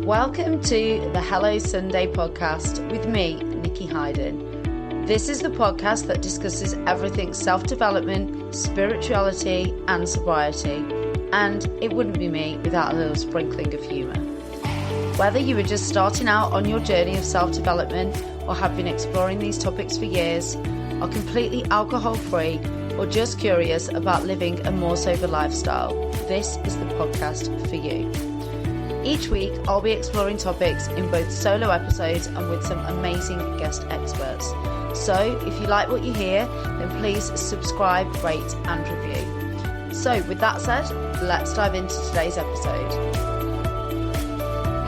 Welcome to the Hello Sunday podcast with me, Nikki Hayden. This is the podcast that discusses everything self-development, spirituality and sobriety. And it wouldn't be me without a little sprinkling of humour. Whether you are just starting out on your journey of self-development or have been exploring these topics for years, are completely alcohol-free or just curious about living a more sober lifestyle, this is the podcast for you. Each week, I'll be exploring topics in both solo episodes and with some amazing guest experts. So if you like what you hear, then please subscribe, rate and review. So with that said, let's dive into today's episode.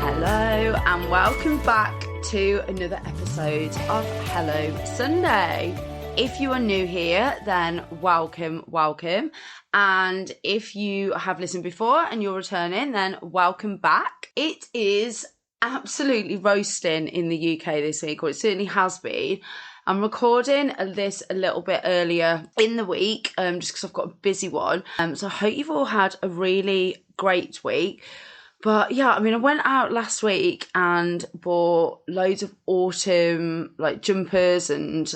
Hello and welcome back to another episode of Hello Sunday. If you are new here, then welcome. And if you have listened before and you're returning, then welcome back. It is absolutely roasting in the UK this week, or it certainly has been. I'm recording this a little bit earlier in the week, just because I've got a busy one. So I hope you've all had a really great week. But yeah, I mean, I went out last week and bought loads of autumn like jumpers and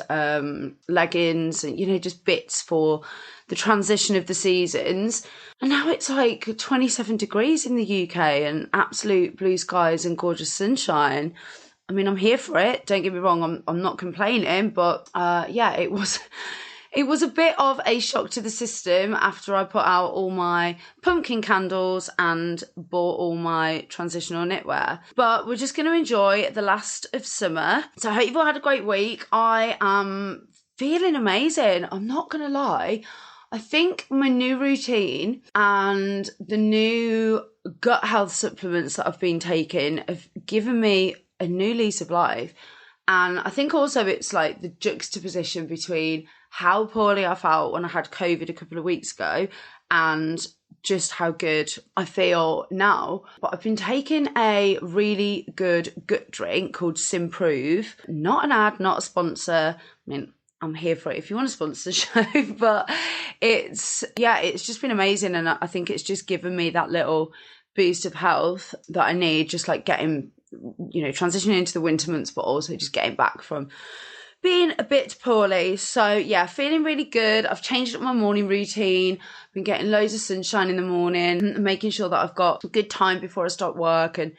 leggings and, just bits for the transition of the seasons. And now it's like 27 degrees in the UK and absolute blue skies and gorgeous sunshine. I mean, I'm here for it. Don't get me wrong, I'm not complaining, but it was a bit of a shock to the system after I put out all my pumpkin candles and bought all my transitional knitwear. But we're just going to enjoy the last of summer. So I hope you've all had a great week. I am feeling amazing. I'm not going to lie. I think my new routine and the new gut health supplements that I've been taking have given me a new lease of life. And I think also it's like the juxtaposition between how poorly I felt when I had COVID a couple of weeks ago and just how good I feel now. But I've been taking a really good gut drink called Simprove. Not an ad, not a sponsor. I mean, I'm here for it if you want to sponsor the show, but it's just been amazing. And I think it's just given me that little boost of health that I need, just like getting, transitioning into the winter months, but also just getting back from being a bit poorly. So yeah, feeling really good. I've changed up my morning routine. Been getting loads of sunshine in the morning and making sure that I've got a good time before I start work. And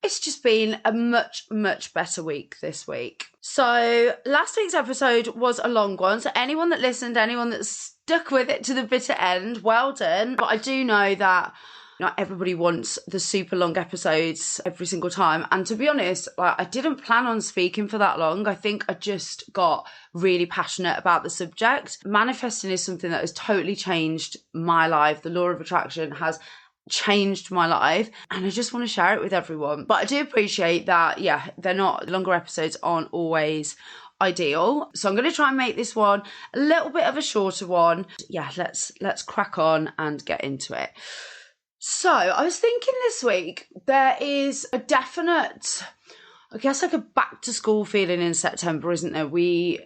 it's just been a much, much better week this week. So last week's episode was a long one. So anyone that listened, anyone that stuck with it to the bitter end, well done. But I do know that not everybody wants the super long episodes every single time. And to be honest, I didn't plan on speaking for that long. I think I just got really passionate about the subject. Manifesting is something that has totally changed my life. The law of attraction has changed my life and I just want to share it with everyone. But I do appreciate that, they're not, longer episodes aren't always ideal. So I'm going to try and make this one a little bit of a shorter one. Yeah, let's crack on and get into it. So I was thinking this week, there is a definite, I guess like a back to school feeling in September, isn't there?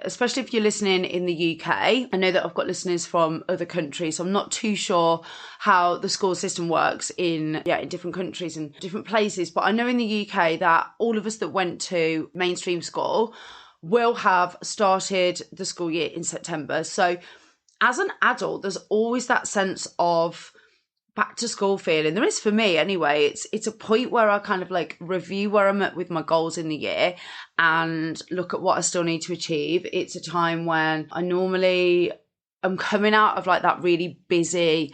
Especially if you're listening in the UK, I know that I've got listeners from other countries, so I'm not too sure how the school system works in different countries and different places. But I know in the UK that all of us that went to mainstream school will have started the school year in September. So as an adult, there's always that sense of back to school feeling. There is for me anyway. It's a point where I kind of like review where I'm at with my goals in the year and look at what I still need to achieve. It's a time when I'm coming out of like that really busy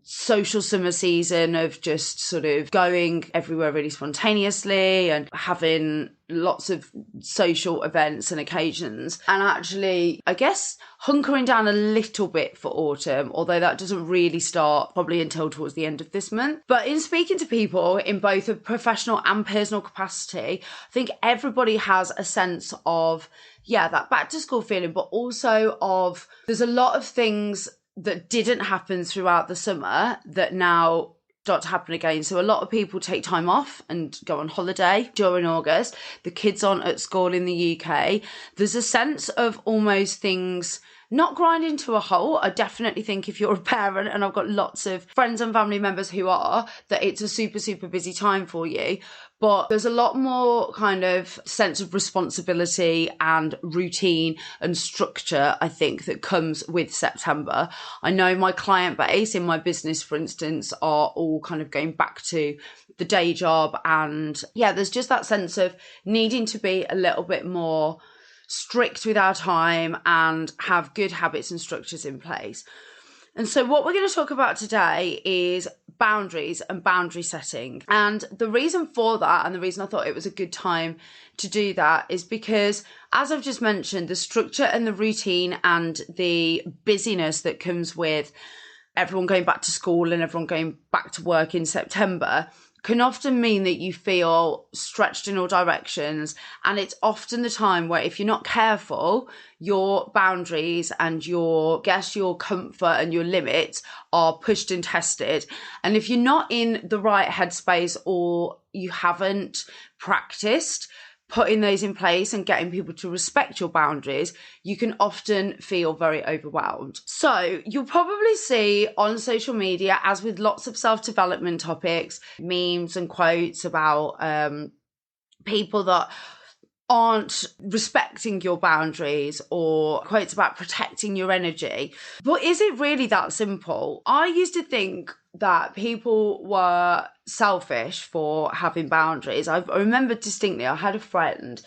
social summer season of just sort of going everywhere really spontaneously and having lots of social events and occasions, and actually I guess hunkering down a little bit for autumn, although that doesn't really start probably until towards the end of this month. But in speaking to people in both a professional and personal capacity, I think everybody has a sense of that back to school feeling, but also of there's a lot of things that didn't happen throughout the summer that now start to happen again. So a lot of people take time off and go on holiday during August. The kids aren't at school in the UK. There's a sense of almost things not grinding to a halt. I definitely think if you're a parent, and I've got lots of friends and family members who are, that it's a super, super busy time for you. But there's a lot more kind of sense of responsibility and routine and structure, I think, that comes with September. I know my client base in my business, for instance, are all kind of going back to the day job. And yeah, there's just that sense of needing to be a little bit more strict with our time and have good habits and structures in place. And so what we're going to talk about today is boundaries and boundary setting. And the reason for that, and the reason I thought it was a good time to do that, is because, as I've just mentioned, the structure and the routine and the busyness that comes with everyone going back to school and everyone going back to work in September can often mean that you feel stretched in all directions. And it's often the time where, if you're not careful, your boundaries and your comfort and your limits are pushed and tested. And if you're not in the right headspace, or you haven't practiced putting those in place and getting people to respect your boundaries, you can often feel very overwhelmed. So you'll probably see on social media, as with lots of self-development topics, memes and quotes about people that aren't respecting your boundaries, or quotes about protecting your energy. But is it really that simple? I used to think that people were selfish for having boundaries. I remember distinctly, I had a friend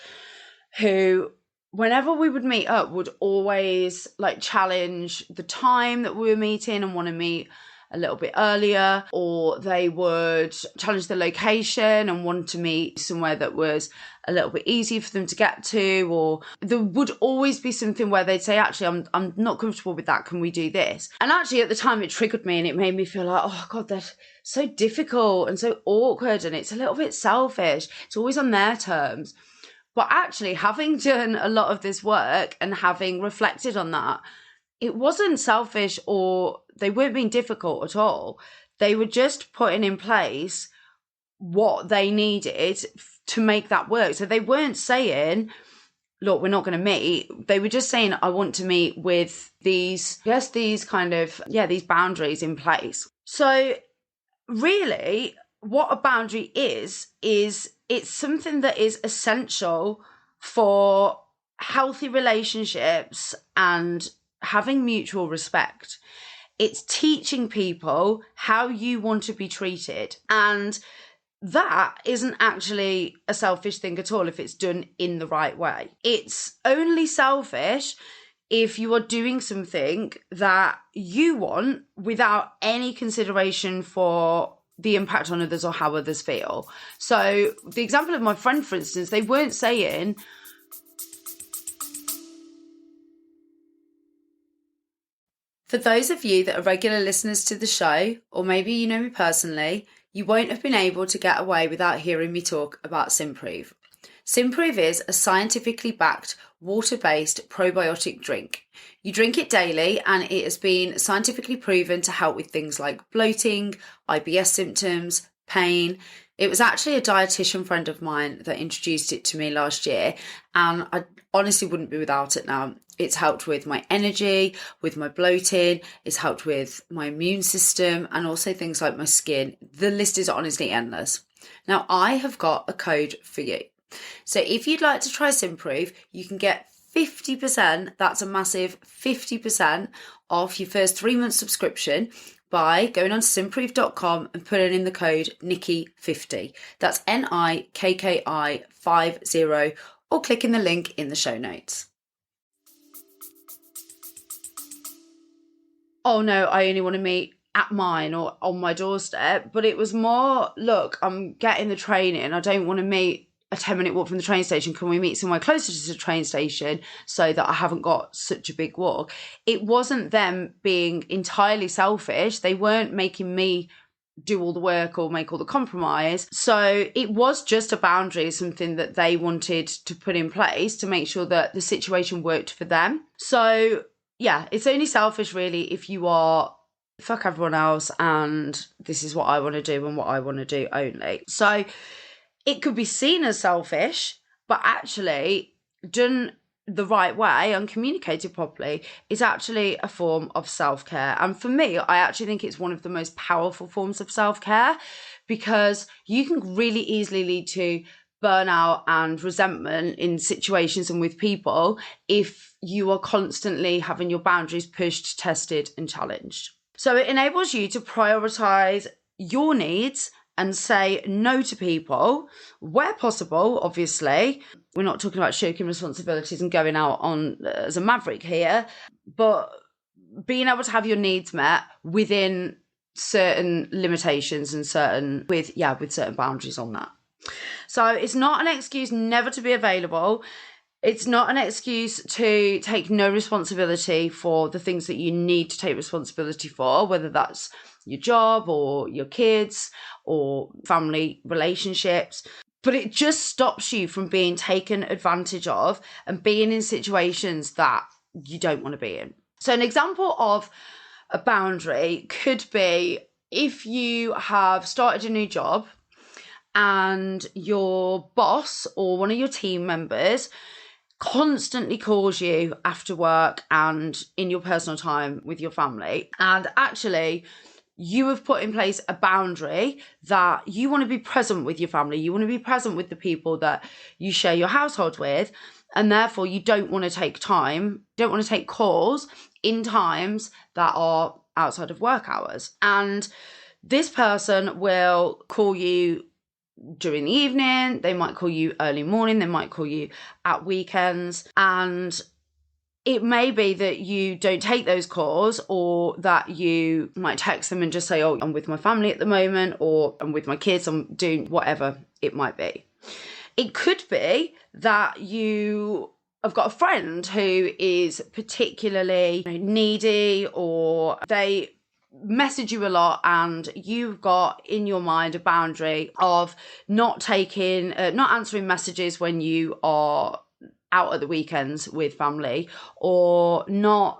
who, whenever we would meet up, would always challenge the time that we were meeting and want to meet a little bit earlier, or they would challenge the location and want to meet somewhere that was a little bit easier for them to get to, or there would always be something where they'd say, actually, I'm not comfortable with that, can we do this? And actually at the time it triggered me, and it made me feel like, oh God, that's so difficult and so awkward, and it's a little bit selfish. It's always on their terms. But actually, having done a lot of this work and having reflected on that, it wasn't selfish, or they weren't being difficult at all. They were just putting in place what they needed to make that work. So they weren't saying, look, we're not going to meet. They were just saying, I want to meet with these boundaries in place. So really, what a boundary is it's something that is essential for healthy relationships and having mutual respect. It's teaching people how you want to be treated. And that isn't actually a selfish thing at all if it's done in the right way. It's only selfish if you are doing something that you want without any consideration for the impact on others or how others feel. So the example of my friend, for instance, they weren't saying, for those of you that are regular listeners to the show, or maybe you know me personally, you won't have been able to get away without hearing me talk about Simprove. Simprove is a scientifically backed, water-based probiotic drink. You drink it daily, and it has been scientifically proven to help with things like bloating, IBS symptoms, pain. It was actually a dietitian friend of mine that introduced it to me last year, and I honestly wouldn't be without it now. It's helped with my energy, with my bloating, it's helped with my immune system, and also things like my skin. The list is honestly endless. Now, I have got a code for you. So if you'd like to try Simprove, you can get 50%, that's a massive 50% off your first 3-month subscription by going on to simprove.com and putting in the code Nikki50. That's NIKKI50, or clicking the link in the show notes. Oh no, I only want to meet at mine or on my doorstep. But it was more, look, I'm getting the train in. I don't want to meet a 10-minute walk from the train station. Can we meet somewhere closer to the train station so that I haven't got such a big walk? It wasn't them being entirely selfish. They weren't making me do all the work or make all the compromise. So it was just a boundary, something that they wanted to put in place to make sure that the situation worked for them. So yeah, it's only selfish really if you are fuck everyone else and this is what I want to do and what I want to do only. So it could be seen as selfish, but actually done the right way and communicated properly is actually a form of self-care. And for me, I actually think it's one of the most powerful forms of self-care, because you can really easily lead to burnout and resentment in situations and with people if you are constantly having your boundaries pushed, tested, and challenged. So it enables you to prioritize your needs and say no to people where possible. Obviously, we're not talking about shirking responsibilities and going out on as a maverick here, but being able to have your needs met within certain limitations and with certain boundaries on that. So it's not an excuse never to be available. It's not an excuse to take no responsibility for the things that you need to take responsibility for, whether that's your job or your kids or family relationships. But it just stops you from being taken advantage of and being in situations that you don't want to be in. So an example of a boundary could be if you have started a new job and your boss or one of your team members constantly calls you after work and in your personal time with your family, and actually you have put in place a boundary that you want to be present with your family, you want to be present with the people that you share your household with, and therefore you don't want to take calls in times that are outside of work hours. And this person will call you during the evening, they might call you early morning, they might call you at weekends, and it may be that you don't take those calls, or that you might text them and just say, oh, I'm with my family at the moment, or I'm with my kids, I'm doing whatever it might be. It could be that you have got a friend who is particularly needy, or they message you a lot and you've got in your mind a boundary of not answering messages when you are out at the weekends with family, or not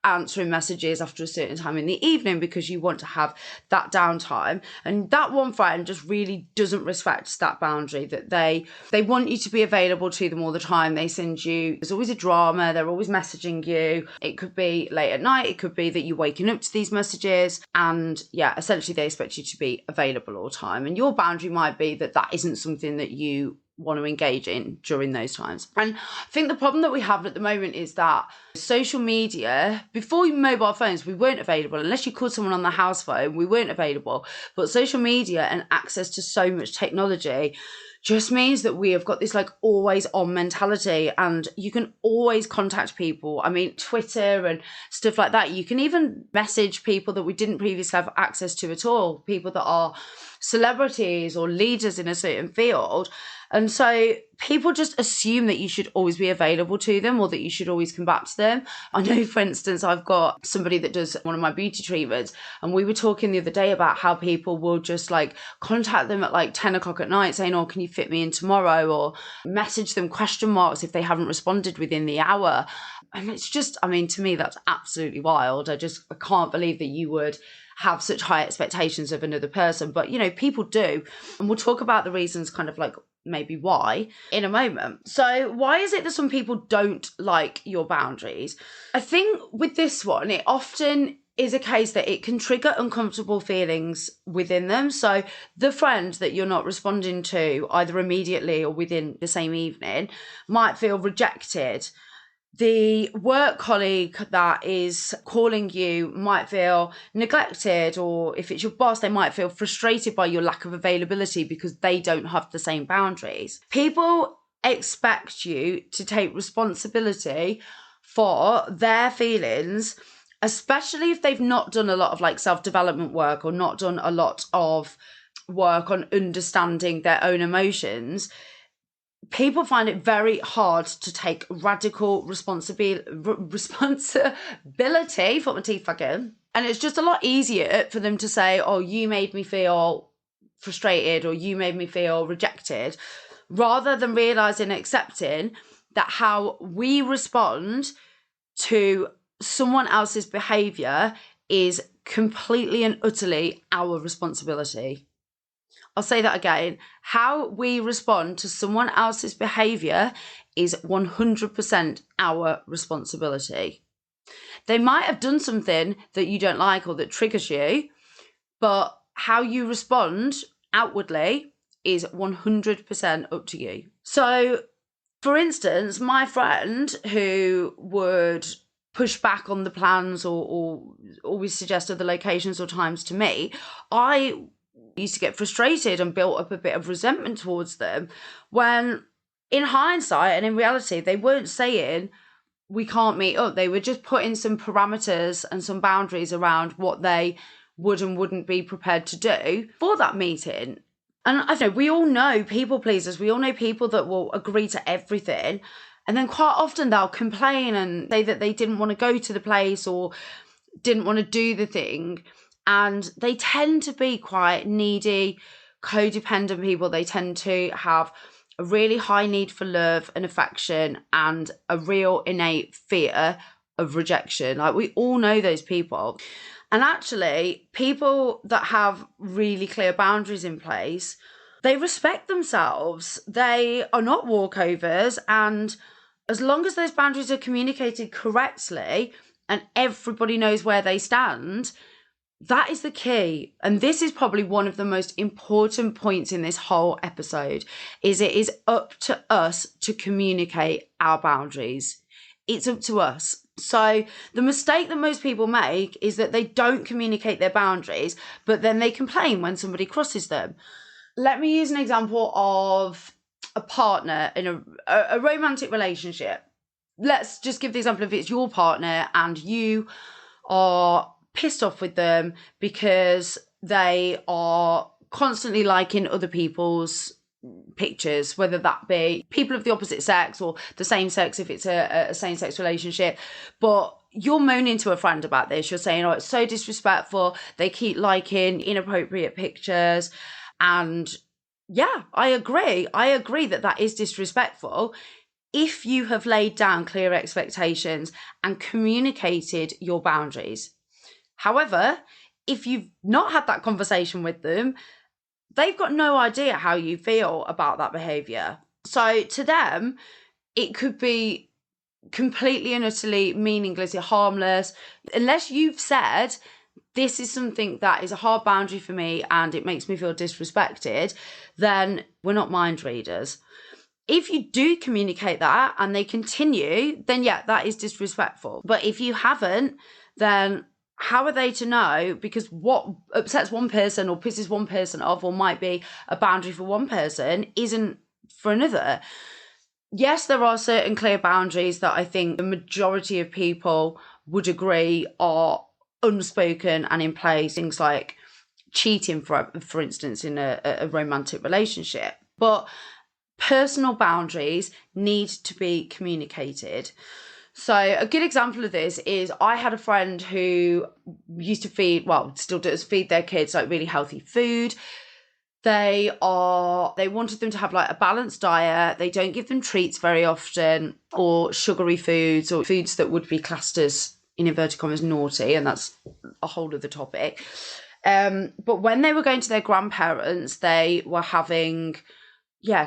answering messages after a certain time in the evening because you want to have that downtime. And that one friend just really doesn't respect that boundary, that they want you to be available to them all the time. They send you, there's always a drama, they're always messaging you. It could be late at night, it could be that you're waking up to these messages, and essentially they expect you to be available all the time. And your boundary might be that isn't something that you want to engage in during those times. And I think the problem that we have at the moment is that social media, before mobile phones, we weren't available. Unless you called someone on the house phone, we weren't available. But social media and access to so much technology just means that we have got this always on mentality, and you can always contact people. I mean, Twitter and stuff like that, you can even message people that we didn't previously have access to at all, people that are celebrities or leaders in a certain field. And so people just assume that you should always be available to them, or that you should always come back to them. I know, for instance, I've got somebody that does one of my beauty treatments, and we were talking the other day about how people will just contact them at 10 o'clock at night saying, oh, can you fit me in tomorrow? Or message them question marks if they haven't responded within the hour. And it's just, to me, that's absolutely wild. I can't believe that you would have such high expectations of another person. But, people do. And we'll talk about the reasons maybe why in a moment. So why is it that some people don't like your boundaries? I think with this one, it often is a case that it can trigger uncomfortable feelings within them. So the friend that you're not responding to either immediately or within the same evening might feel rejected. The work colleague that is calling you might feel neglected, or if it's your boss, they might feel frustrated by your lack of availability because they don't have the same boundaries. People expect you to take responsibility for their feelings, especially if they've not done a lot of self-development work, or not done a lot of work on understanding their own emotions. People find it very hard to take radical responsibility, put my teeth back in. And it's just a lot easier for them to say, oh, you made me feel frustrated, or you made me feel rejected, rather than realising and accepting that how we respond to someone else's behaviour is completely and utterly our responsibility. I'll say that again. How we respond to someone else's behaviour is 100% our responsibility. They might have done something that you don't like or that triggers you, but how you respond outwardly is 100% up to you. So, for instance, my friend who would push back on the plans or always suggest other locations or times to me, I used to get frustrated and built up a bit of resentment towards them when in hindsight and in reality, they weren't saying we can't meet up. They were just putting some parameters and some boundaries around what they would and wouldn't be prepared to do for that meeting. And I don't know, we all know people pleasers. We all know people that will agree to everything. And then quite often they'll complain and say that they didn't want to go to the place or didn't want to do the thing. And they tend to be quite needy, codependent people. They tend to have a really high need for love and affection and a real innate fear of rejection. Like, we all know those people. And actually, people that have really clear boundaries in place, they respect themselves. They are not walkovers. And as long as those boundaries are communicated correctly and everybody knows where they stand, that is the key. And this is probably one of the most important points in this whole episode, is it is up to us to communicate our boundaries. It's up to us. So the mistake that most people make is that they don't communicate their boundaries, but then they complain when somebody crosses them. Let me use an example of a partner in a romantic relationship. Let's just give the example of it's your partner and you are pissed off with them because they are constantly liking other people's pictures, whether that be people of the opposite sex or the same sex if it's a same-sex relationship. But you're moaning to a friend about this. You're saying, oh, it's so disrespectful. They keep liking inappropriate pictures. And yeah, I agree. I agree that that is disrespectful. If you have laid down clear expectations and communicated your boundaries. However, if you've not had that conversation with them, they've got no idea how you feel about that behaviour. So to them, it could be completely and utterly meaningless, harmless. Unless you've said, this is something that is a hard boundary for me and it makes me feel disrespected, then we're not mind readers. If you do communicate that and they continue, then yeah, that is disrespectful. But if you haven't, then how are they to know? Because what upsets one person or pisses one person off or might be a boundary for one person isn't for another. Yes, there are certain clear boundaries that I think the majority of people would agree are unspoken and in place. Things like cheating, for instance, in a romantic relationship. But personal boundaries need to be communicated. So a good example of this is I had a friend who used to still does feed their kids like really healthy food. They wanted them to have like a balanced diet. They don't give them treats very often or sugary foods or foods that would be classed as, in inverted commas, naughty. And that's a whole other topic. But when they were going to their grandparents, they were having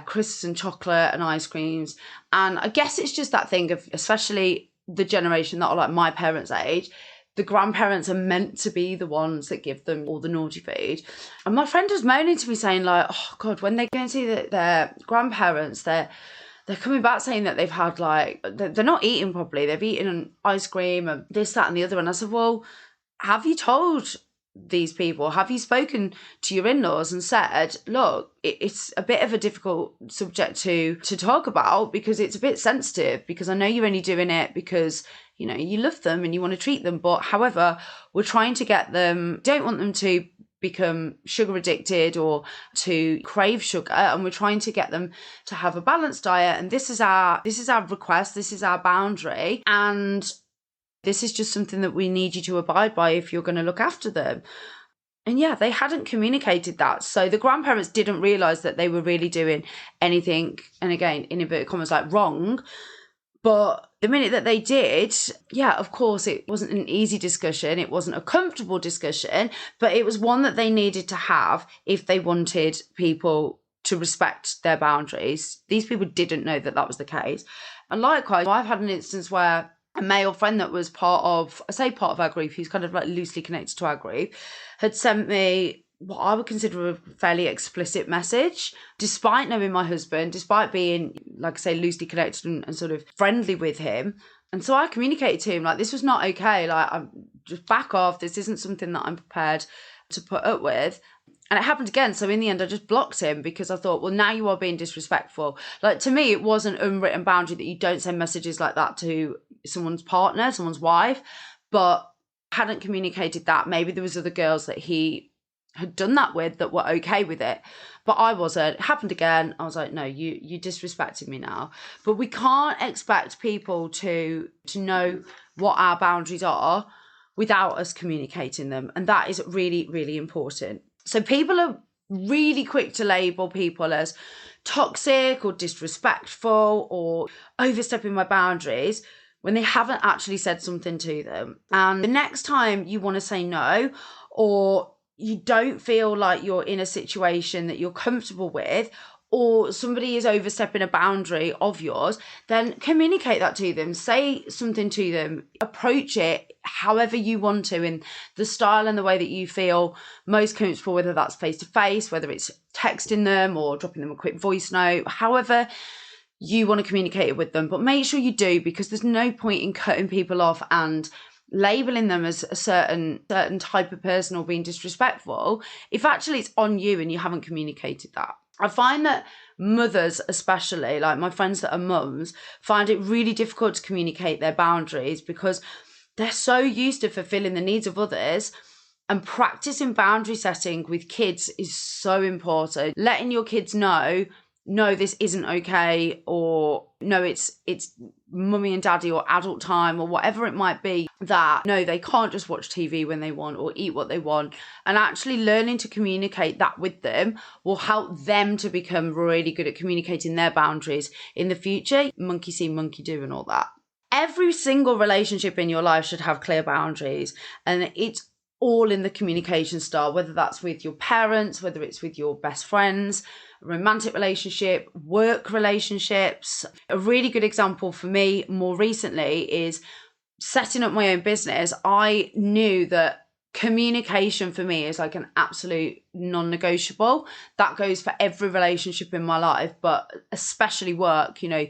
crisps and chocolate and ice creams. And I guess it's just that thing of, especially the generation that are like my parents' age, the grandparents are meant to be the ones that give them all the naughty food. And my friend was moaning to me saying like, oh God, when they go and see their grandparents, they're coming back saying that they've had they're not eating properly. They've eaten ice cream and this, that and the other. And I said, well, have you told these people, have you spoken to your in-laws and said, look, it's a bit of a difficult subject to talk about because it's a bit sensitive, because I know you're only doing it because, you know, you love them and you want to treat them. But however, we're trying to get them, don't want them to become sugar addicted or to crave sugar, and we're trying to get them to have a balanced diet. And this is our request, this is our boundary. And this is just something that we need you to abide by if you're going to look after them. And yeah, they hadn't communicated that. So the grandparents didn't realise that they were really doing anything, and again, in inverted commas, like wrong. But the minute that they did, yeah, of course, it wasn't an easy discussion. It wasn't a comfortable discussion, but it was one that they needed to have if they wanted people to respect their boundaries. These people didn't know that that was the case. And likewise, I've had an instance where a male friend that was part of our group, who's kind of like loosely connected to our group, had sent me what I would consider a fairly explicit message, despite knowing my husband, despite being, like I say, loosely connected and sort of friendly with him. And so I communicated to him, like, this was not okay. Like, I'm just back off. This isn't something that I'm prepared to put up with. And it happened again. So in the end, I just blocked him because I thought, well, now you are being disrespectful. Like, to me, it was an unwritten boundary that you don't send messages like that to someone's partner, someone's wife. But I hadn't communicated that. Maybe there was other girls that he had done that with that were okay with it, but I wasn't. It happened again. I was like, no, you disrespected me now. But we can't expect people to know what our boundaries are without us communicating them, and that is really, really important. So people are really quick to label people as toxic or disrespectful or overstepping my boundaries when they haven't actually said something to them. And the next time you want to say no, or you don't feel like you're in a situation that you're comfortable with, or somebody is overstepping a boundary of yours, then communicate that to them. Say something to them. Approach it however you want to, in the style and the way that you feel most comfortable, whether that's face-to-face, whether it's texting them or dropping them a quick voice note, however you want to communicate it with them. But make sure you do, because there's no point in cutting people off and labeling them as a certain type of person or being disrespectful if actually it's on you and you haven't communicated that. I find that mothers, especially, like my friends that are mums, find it really difficult to communicate their boundaries because they're so used to fulfilling the needs of others. And practicing boundary setting with kids is so important. Letting your kids know, no, this isn't okay, or no, it's mummy and daddy or adult time or whatever it might be, that no, they can't just watch TV when they want or eat what they want. And actually learning to communicate that with them will help them to become really good at communicating their boundaries in the future. Monkey see, monkey do, and all that. Every single relationship in your life should have clear boundaries, and it's all in the communication style, whether that's with your parents, whether it's with your best friends, romantic relationship, work relationships. A really good example for me more recently is setting up my own business. I knew that communication for me is like an absolute non-negotiable. That goes for every relationship in my life, but especially work. You know,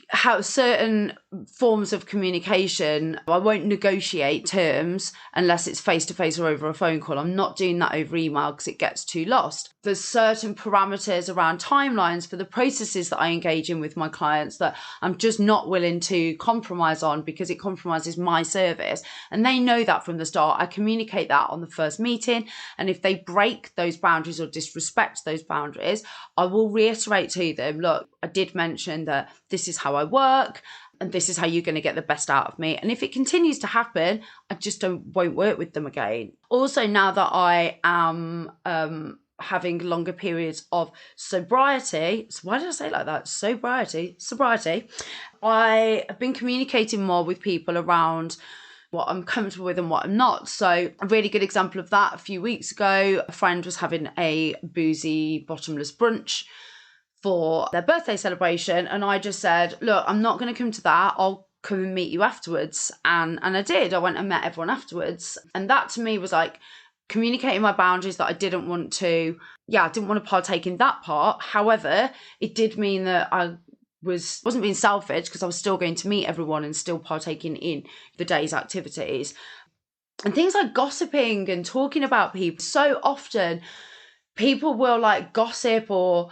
how certain forms of communication, I won't negotiate terms unless it's face-to-face or over a phone call. I'm not doing that over email because it gets too lost. There's certain parameters around timelines for the processes that I engage in with my clients that I'm just not willing to compromise on because it compromises my service. And they know that from the start. I communicate that on the first meeting. And if they break those boundaries or disrespect those boundaries, I will reiterate to them, look, I did mention that this is how I work and this is how you're going to get the best out of me. And if it continues to happen, I just won't work with them again. Also, now that I am having longer periods of sobriety, so why did I say it like that? Sobriety. I have been communicating more with people around what I'm comfortable with and what I'm not. So a really good example of that, a few weeks ago, a friend was having a boozy, bottomless brunch for their birthday celebration. And I just said, look, I'm not going to come to that. I'll come and meet you afterwards. And I did. I went and met everyone afterwards. And that to me was like communicating my boundaries, that I didn't want to partake in that part. However, it did mean that I wasn't being selfish because I was still going to meet everyone and still partaking in the day's activities. And things like gossiping and talking about people. So often people will like gossip or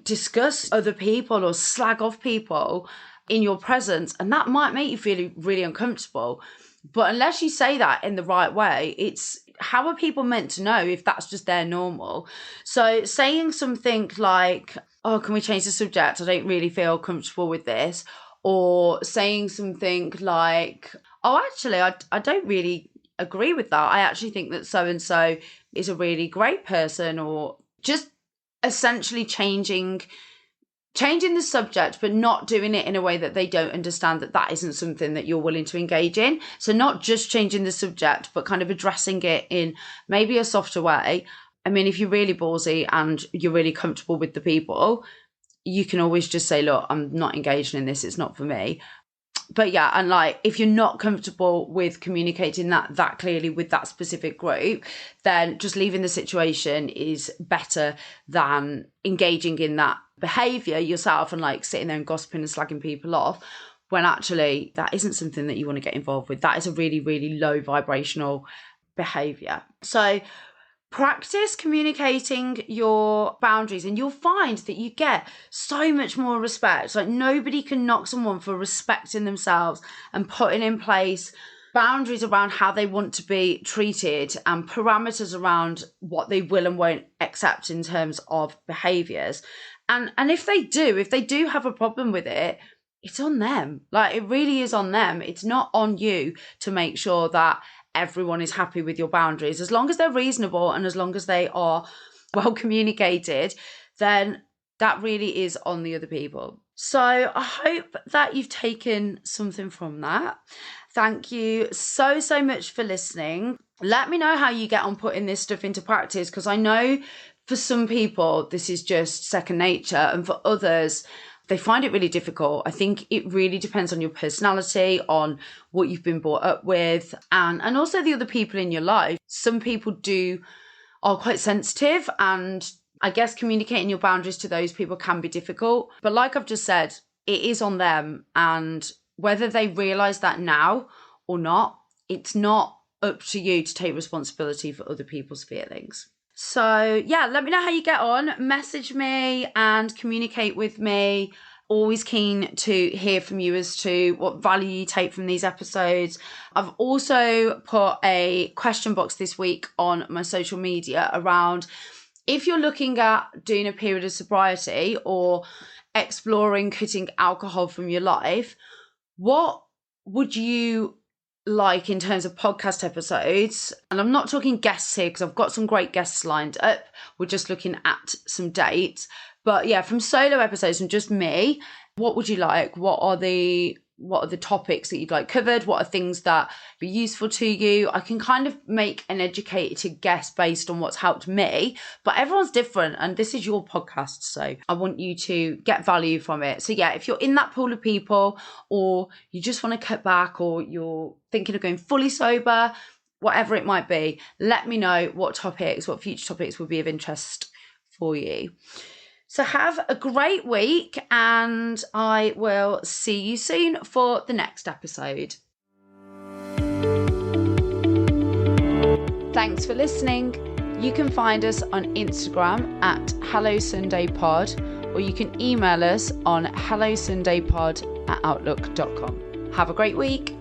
discuss other people or slag off people in your presence, and that might make you feel really uncomfortable. But unless you say that in the right way, it's how are people meant to know if that's just their normal? So saying something like, oh, can we change the subject? I don't really feel comfortable with this. Or saying something like, oh, actually, I don't really agree with that. I actually think that so-and-so is a really great person. Or just essentially changing changing the subject, but not doing it in a way that they don't understand that that isn't something that you're willing to engage in. So not just changing the subject, but kind of addressing it in maybe a softer way. I mean, if you're really ballsy and you're really comfortable with the people, you can always just say, look, I'm not engaging in this. It's not for me. But yeah, and like, if you're not comfortable with communicating that clearly with that specific group, then just leaving the situation is better than engaging in that behavior yourself and like sitting there and gossiping and slagging people off, when actually that isn't something that you want to get involved with. That is a really, really low vibrational behavior. So practice communicating your boundaries and you'll find that you get so much more respect. Like, nobody can knock someone for respecting themselves and putting in place boundaries around how they want to be treated and parameters around what they will and won't accept in terms of behaviors. And if they do have a problem with it, it's on them. Like, it really is on them. It's not on you to make sure that everyone is happy with your boundaries. As long as they're reasonable and as long as they are well communicated, then that really is on the other people. So I hope that you've taken something from that. Thank you so much for listening. Let me know how you get on putting this stuff into practice, because I know for some people this is just second nature, and for others they find it really difficult. I think it really depends on your personality, on what you've been brought up with, and also the other people in your life. Some people are quite sensitive, and I guess communicating your boundaries to those people can be difficult. But like I've just said, it is on them, and whether they realise that now or not, it's not up to you to take responsibility for other people's feelings. So yeah, let me know how you get on. Message me and communicate with me. Always keen to hear from you as to what value you take from these episodes. I've also put a question box this week on my social media around, if you're looking at doing a period of sobriety or exploring cutting alcohol from your life, what would you like in terms of podcast episodes? And I'm not talking guests here because I've got some great guests lined up. We're just looking at some dates. But yeah, from solo episodes and just me, what would you like? What are the topics that you'd like covered? What are things that be useful to you? I can kind of make an educated guess based on what's helped me, but everyone's different and this is your podcast, so I want you to get value from it. So yeah, if you're in that pool of people, or you just want to cut back, or you're thinking of going fully sober, whatever it might be, let me know what future topics would be of interest for you. So have a great week, and I will see you soon for the next episode. Thanks for listening. You can find us on Instagram at HelloSundayPod, or you can email us on hellosundaypod@outlook.com. Have a great week.